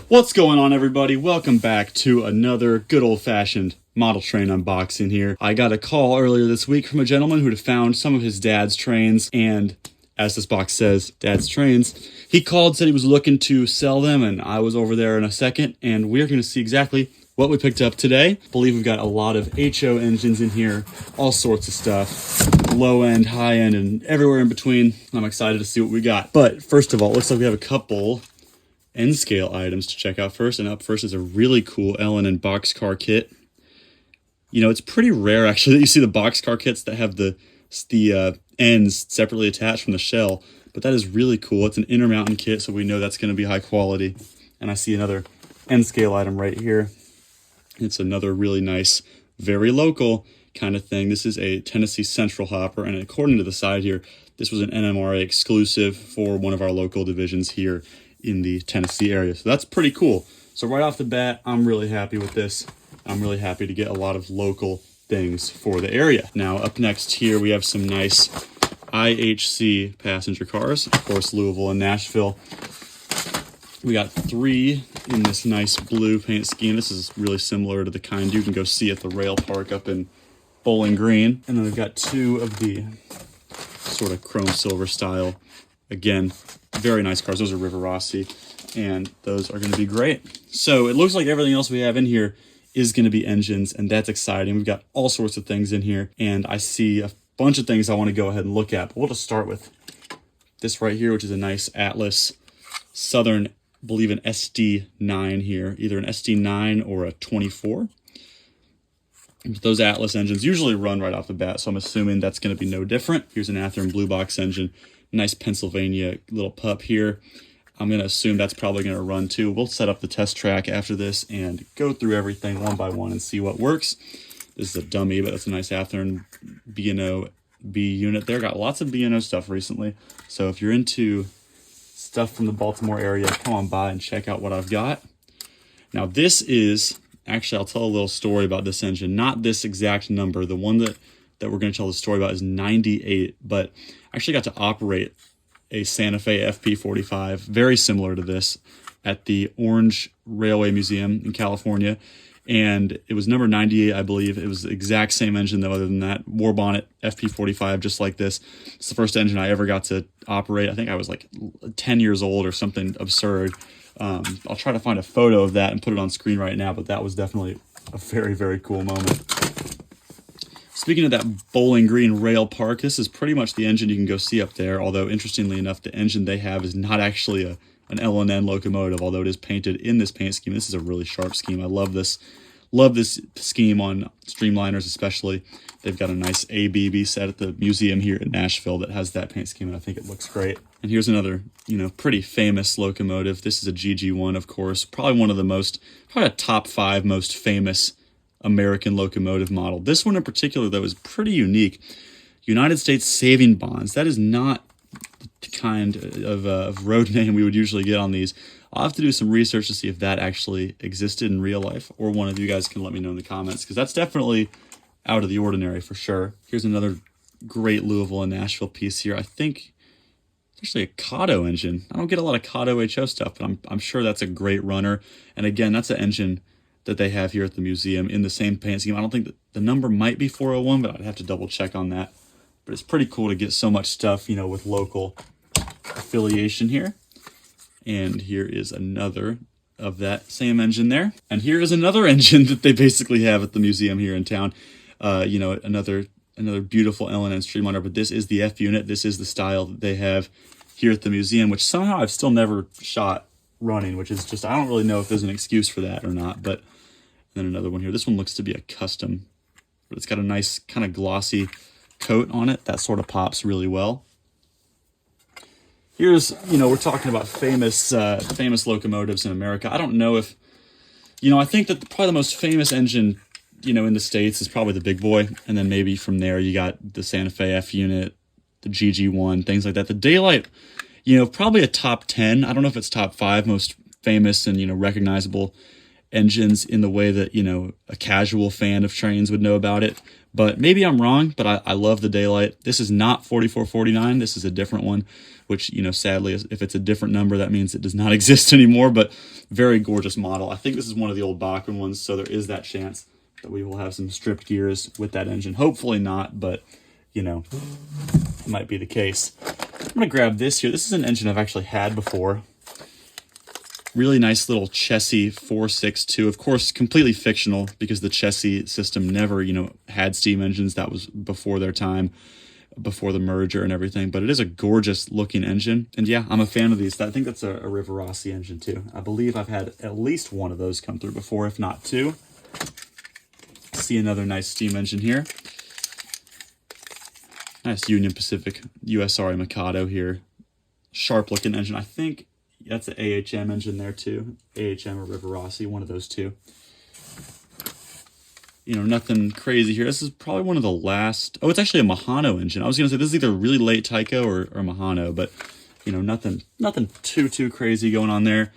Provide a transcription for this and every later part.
What's going on, everybody? Welcome back to another good old-fashioned model train unboxing here. I got a call earlier this week from a gentleman who had found some of his dad's trains, and as this box says, Dad's Trains, he called, said he was looking to sell them, and I was over there in a second, and we're going to see exactly what we picked up today. I believe we've got a lot of HO engines in here, all sorts of stuff, low end, high end, and everywhere in between. I'm excited to see what we got. But first of all, it looks like we have a couple N scale items to check out first, and up first is a really cool L&N boxcar kit. You know, it's pretty rare actually that you see the boxcar kits that have the ends separately attached from the shell, but that is really cool. It's an intermountain kit, so we know that's going to be high quality. And I see another N scale item right here. It's another really nice, very local kind of thing. This is a Tennessee Central hopper, and according to the side here, this was an NMRA exclusive for one of our local divisions here in the Tennessee area. So that's pretty cool. So right off the bat, I'm really happy with this. I'm really happy to get a lot of local things for the area. Now up next here, we have some nice IHC passenger cars. Of course, Louisville and Nashville. We got 3 in this nice blue paint scheme. This is really similar to the kind you can go see at the rail park up in Bowling Green. And then we've got 2 of the sort of chrome silver style. Again, very nice cars. Those are River Rossi, and those are going to be great. So it looks like everything else we have in here is going to be engines, and that's exciting. We've got all sorts of things in here, and I see a bunch of things I want to go ahead and look at. But we'll just start with this right here, which is a nice Atlas Southern, I believe an SD9 here, either an SD9 or a 24. Those Atlas engines usually run right off the bat, so I'm assuming that's going to be no different. Here's an Athearn Blue Box engine. Nice Pennsylvania little pup here. I'm going to assume that's probably going to run too. We'll set up the test track after this and go through everything one by one and see what works. This is a dummy, but that's a nice Athearn B&O B unit there. Got lots of B&O stuff recently. So if you're into stuff from the Baltimore area, come on by and check out what I've got. Now this is, actually I'll tell a little story about this engine. Not this exact number. The one that we're going to tell the story about is 98, but I actually got to operate a Santa Fe FP45, very similar to this, at the Orange Railway Museum in California. And it was number 98, I believe. It was the exact same engine, though, other than that. War bonnet FP45, just like this. It's the first engine I ever got to operate. I think I was like 10 years old or something absurd. I'll try to find a photo of that and put it on screen right now, but that was definitely a very, very cool moment. Speaking of that Bowling Green Rail Park, this is pretty much the engine you can go see up there, although interestingly enough, the engine they have is not actually an L&N locomotive, although it is painted in this paint scheme. This is a really sharp scheme. I love this scheme on streamliners especially. They've got a nice ABB set at the museum here in Nashville that has that paint scheme, and I think it looks great. And here's another, pretty famous locomotive. This is a GG1, of course, probably a top 5 most famous American locomotive model. This one in particular, though, is pretty unique. United States Saving Bonds. That is not the kind of road name we would usually get on these. I'll have to do some research to see if that actually existed in real life, or one of you guys can let me know in the comments, because that's definitely out of the ordinary for sure. Here's another great Louisville and Nashville piece here. I think it's actually a Kato engine. I don't get a lot of Kato HO stuff, but I'm sure that's a great runner. And again, that's an engine that they have here at the museum in the same paint scheme. I don't think that the number might be 401, but I'd have to double check on that. But it's pretty cool to get so much stuff, with local affiliation here. And here is another of that same engine there. And here is another engine that they basically have at the museum here in town. Another beautiful L&N streamliner, but this is the F unit. This is the style that they have here at the museum, which somehow I've still never shot running, which is just, I don't really know if there's an excuse for that or not. But then another one here. This one looks to be a custom, but it's got a nice kind of glossy coat on it. That sort of pops really well. Here's, we're talking about famous locomotives in America. I don't know if, I think that probably the most famous engine, in the States is probably the big boy. And then maybe from there you got the Santa Fe F unit, the GG1, things like that. The Daylight, probably a top 10. I don't know if it's top 5 most famous and, recognizable engines in the way that, you know, a casual fan of trains would know about it. But maybe I'm wrong, but I love the daylight. This is not 4449. This is a different one, which, you know, sadly, if it's a different number, that means it does not exist anymore, but very gorgeous model. I think this is one of the old Bachmann ones, so there is that chance that we will have some stripped gears with that engine. Hopefully not, but, you know, it might be the case. I'm going to grab this here. This is an engine I've actually had before. Really nice little chassis 462. Of course, completely fictional because the chassis system never, you know, had steam engines. That was before their time, before the merger and everything. But it is a gorgeous looking engine. And yeah, I'm a fan of these. I think that's a Rivarossi engine too. I believe I've had at least one of those come through before, if not two. See another nice steam engine here. Nice Union Pacific USRA Mikado here. Sharp looking engine. I think that's an AHM engine there too. AHM or Rivarossi, one of those two. You know, nothing crazy here. This is probably one of the last... Oh, it's actually a Mahano engine. I was going to say this is either really late Tyco or Mahano, but, you know, nothing too crazy going on there.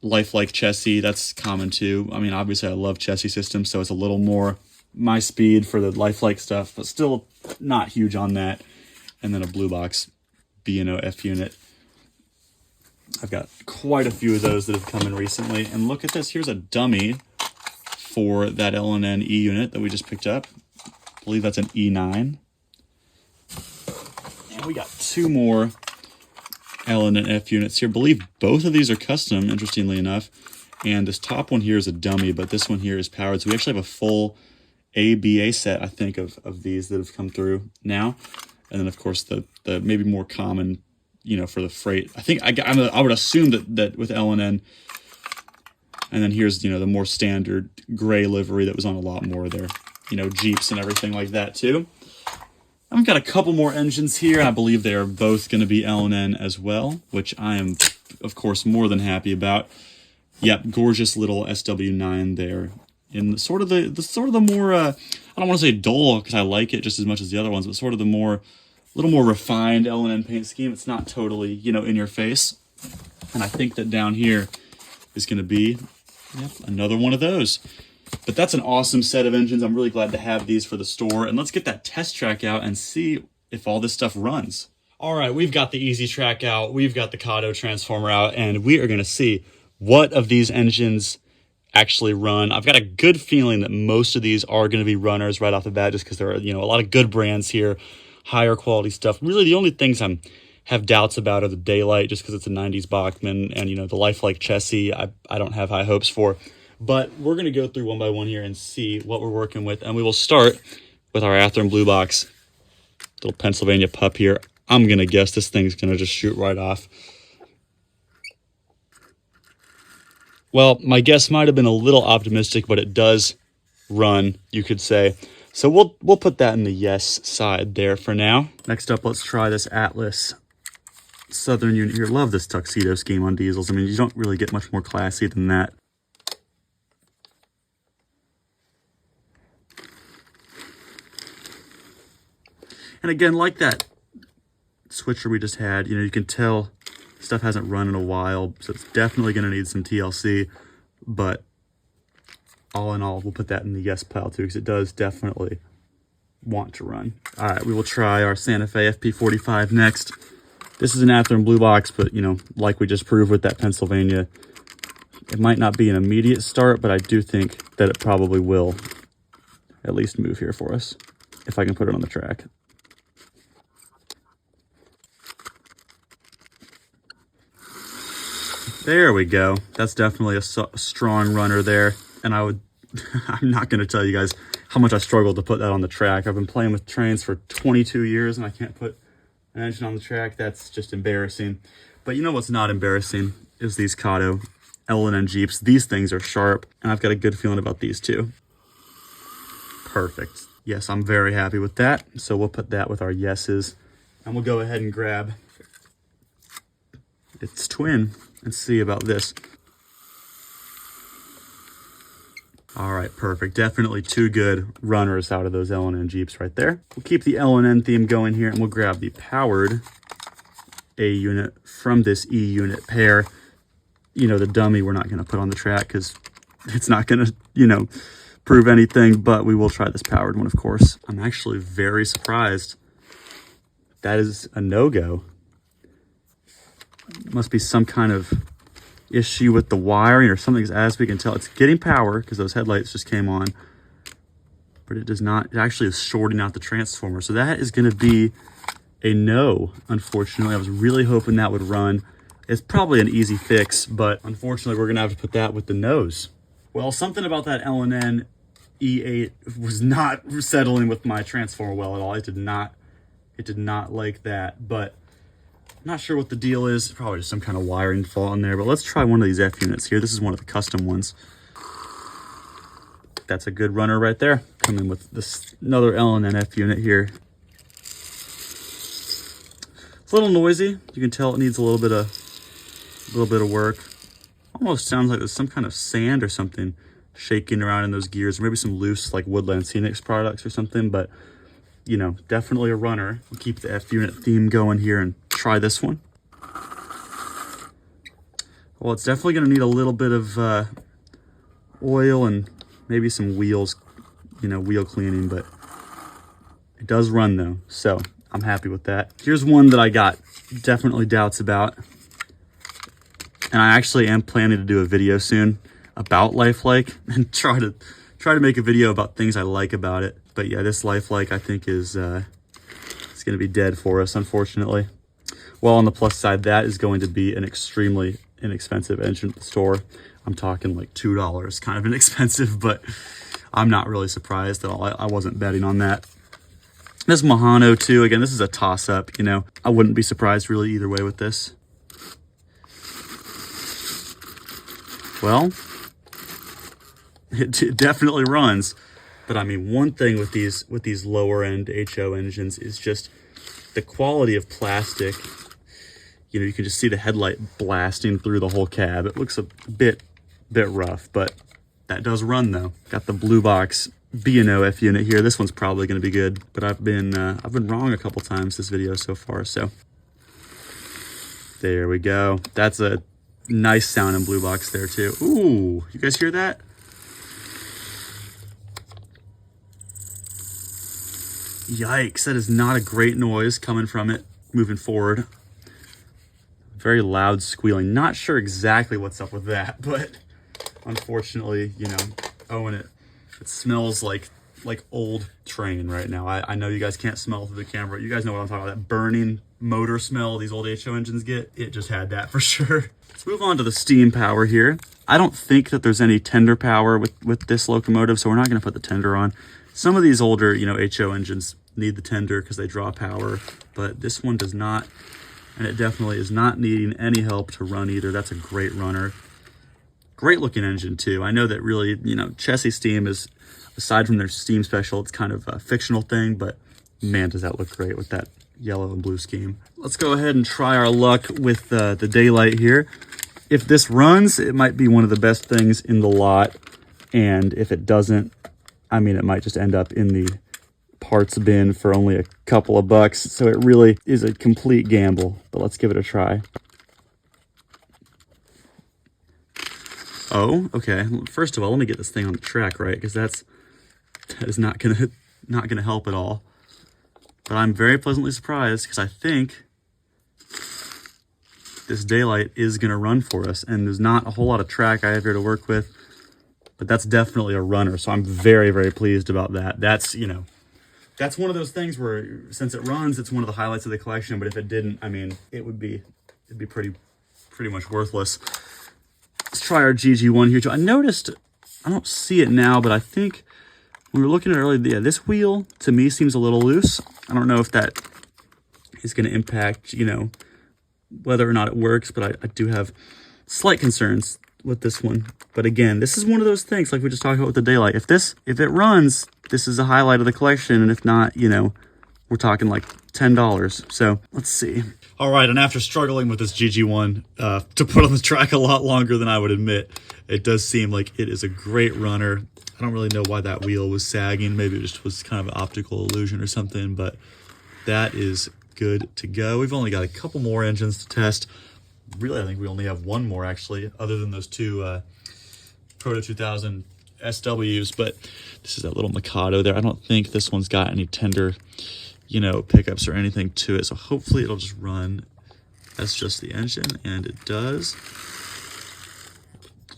Lifelike chassis, that's common too. I mean, obviously I love chassis systems, so it's a little more my speed for the lifelike stuff, but still not huge on that. And then a blue box B&O F unit. I've got quite a few of those that have come in recently. And look at this. Here's a dummy for that L&N E unit that we just picked up. I believe that's an E9. And we got two more L&N F units here. I believe both of these are custom, interestingly enough. And this top one here is a dummy, but this one here is powered. So we actually have a full ABA set, I think, of these that have come through now. And then, of course, the maybe more common, you know, for the freight. I think I would assume that with L&N, and then here's, you know, the more standard gray livery that was on a lot more of their, you know, Jeeps and everything like that too. I've got a couple more engines here, and I believe they are both going to be L&N as well, which I am, of course, more than happy about. Yep, gorgeous little SW9 there. In sort of the more, I don't want to say dull because I like it just as much as the other ones, but sort of the more, little more refined L&N paint scheme. It's not totally, you know, in your face. And I think that down here is going to be, yep, another one of those. But that's an awesome set of engines. I'm really glad to have these for the store. And let's get that test track out and see if all this stuff runs. All right, we've got the Easy Track out. We've got the Kato Transformer out. And we are going to see what of these engines actually run. I've got a good feeling that most of these are going to be runners right off the bat just because there are, you know, a lot of good brands here, higher quality stuff. Really, the only things I have doubts about are the daylight just because it's a 90s Bachmann and, you know, the lifelike chassis I don't have high hopes for. But we're going to go through one by one here and see what we're working with. And we will start with our Athearn Blue Box. Little Pennsylvania pup here. I'm going to guess this thing's going to just shoot right off. Well, my guess might have been a little optimistic, but it does run, you could say. So we'll put that in the yes side there for now. Next up, let's try this Atlas Southern unit here. Love this tuxedo scheme on diesels. I mean, you don't really get much more classy than that. And again, like that switcher we just had, you know, you can tell stuff hasn't run in a while, so it's definitely going to need some TLC. But all in all, we'll put that in the yes pile too, because it does definitely want to run. All right, we will try our Santa Fe FP45 next. This is an Athearn Blue Box, but, you know, like we just proved with that Pennsylvania, it might not be an immediate start, but I do think that it probably will at least move here for us, if I can put it on the track. There we go. That's definitely a strong runner there. And I'm not going to tell you guys how much I struggled to put that on the track. I've been playing with trains for 22 years and I can't put an engine on the track. That's just embarrassing. But you know what's not embarrassing is these Kato L&N Jeeps. These things are sharp, and I've got a good feeling about these too. Perfect. Yes, I'm very happy with that. So we'll put that with our yeses, and we'll go ahead and grab its twin and see about this. All right, perfect. Definitely two good runners out of those L&N Jeeps right there. We'll keep the L&N theme going here, and we'll grab the powered A unit from this E unit pair. You know, the dummy we're not going to put on the track because it's not going to, you know, prove anything, but we will try this powered one, of course. I'm actually very surprised. That is a no-go. Must be some kind of issue with the wiring or something, as we can tell. It's getting power because those headlights just came on, but it does not. It actually is shorting out the transformer. So that is going to be a no, unfortunately. I was really hoping that would run. It's probably an easy fix, but unfortunately we're going to have to put that with the nose. Well, something about that L&N E8 was not settling with my transformer well at all. It did not like that, but I'm not sure what the deal is. Probably just some kind of wiring fault in there, but let's try one of these F units here. This is one of the custom ones. That's a good runner right there. Coming with this another L&N F unit here. It's a little noisy. You can tell it needs a little bit of work. Almost sounds like there's some kind of sand or something shaking around in those gears, or maybe some loose like Woodland Scenics products or something, but you know, definitely a runner. We'll keep the F unit theme going here and try this one. Well, it's definitely going to need a little bit of oil and maybe some wheels, you know, wheel cleaning, but it does run though, so I'm happy with that. Here's one that I got definitely doubts about, and I actually am planning to do a video soon about Lifelike and try to make a video about things I like about it. But yeah, this Lifelike I think is it's going to be dead for us, unfortunately. Well, on the plus side, that is going to be an extremely inexpensive engine at the store. I'm talking like $2, kind of inexpensive, but I'm not really surprised at all. I wasn't betting on that. This Mahano too, again, this is a toss-up, you know. I wouldn't be surprised really either way with this. Well, it definitely runs. But I mean, one thing with these lower end HO engines is just the quality of plastic. You know, you can just see the headlight blasting through the whole cab. It looks a bit rough, but that does run though. Got the blue box B&O F unit here. This one's probably going to be good, but I've been wrong a couple times this video so far. So there we go. That's a nice sounding blue box there too. Ooh, you guys hear that? Yikes, that is not a great noise coming from it moving forward. Very loud squealing. Not sure exactly what's up with that, but unfortunately, you know, owing it. It smells like old train right now. I know you guys can't smell through the camera. You guys know what I'm talking about. That burning motor smell these old HO engines get. It just had that for sure. Let's move on to the steam power here. I don't think that there's any tender power with this locomotive, so we're not going to put the tender on. Some of these older, you know, HO engines need the tender because they draw power, but this one does not, and it definitely is not needing any help to run either. That's a great runner. Great looking engine too. I know that really, you know, Chessie Steam is, aside from their Steam Special, it's kind of a fictional thing, but man, does that look great with that yellow and blue scheme. Let's go ahead and try our luck with the daylight here. If this runs, it might be one of the best things in the lot, and if it doesn't, I mean, it might just end up in the parts bin for only a couple of bucks. So it really is a complete gamble, but let's give it a try. Oh, okay. First of all, let me get this thing on the track right, because that is not gonna help at all. But I'm very pleasantly surprised because I think this daylight is gonna run for us, and there's not a whole lot of track I have here to work with, but that's definitely a runner. So I'm very, very pleased about that. That's, you know, that's one of those things where since it runs, it's one of the highlights of the collection. But if it didn't, I mean, it'd be pretty much worthless. Let's try our GG1 here too. I noticed, I don't see it now, but I think when we were looking at it earlier, yeah, this wheel to me seems a little loose. I don't know if that is going to impact, you know, whether or not it works, but I do have slight concerns with this one. But again, this is one of those things like we just talked about with the daylight. If it runs, this is a highlight of the collection, and if not, you know, we're talking like $10. So let's see. All right, and after struggling with this GG1 to put on the track a lot longer than I would admit, it does seem like it is a great runner. I don't really know why that wheel was sagging. Maybe it just was kind of an optical illusion or something, but that is good to go. We've only got a couple more engines to test. Really, I think we only have one more actually, other than those two Proto 2000 SWs, but this is that little Mikado there. I don't think this one's got any tender, you know, pickups or anything to it. So hopefully it'll just run as just the engine, and it does.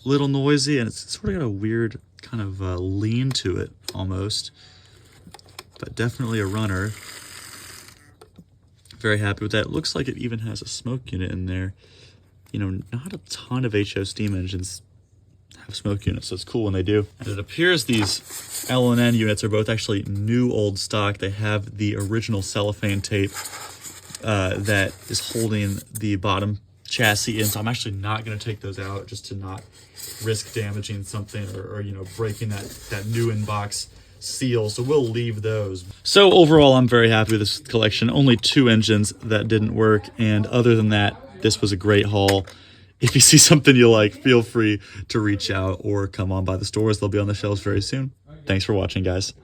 Little noisy, and it's sort of got a weird kind of lean to it almost, but definitely a runner. Very happy with that. It looks like it even has a smoke unit in there. You know, not a ton of HO steam engines have smoke units, so it's cool when they do. And it appears these L&N units are both actually new old stock. They have the original cellophane tape that is holding the bottom chassis in, so I'm actually not going to take those out just to not risk damaging something or you know, breaking that new in-box seal, so we'll leave those. So overall, I'm very happy with this collection. Only 2 engines that didn't work, and other than that, this was a great haul. If you see something you like, feel free to reach out or come on by the stores. They'll be on the shelves very soon. Thanks for watching, guys.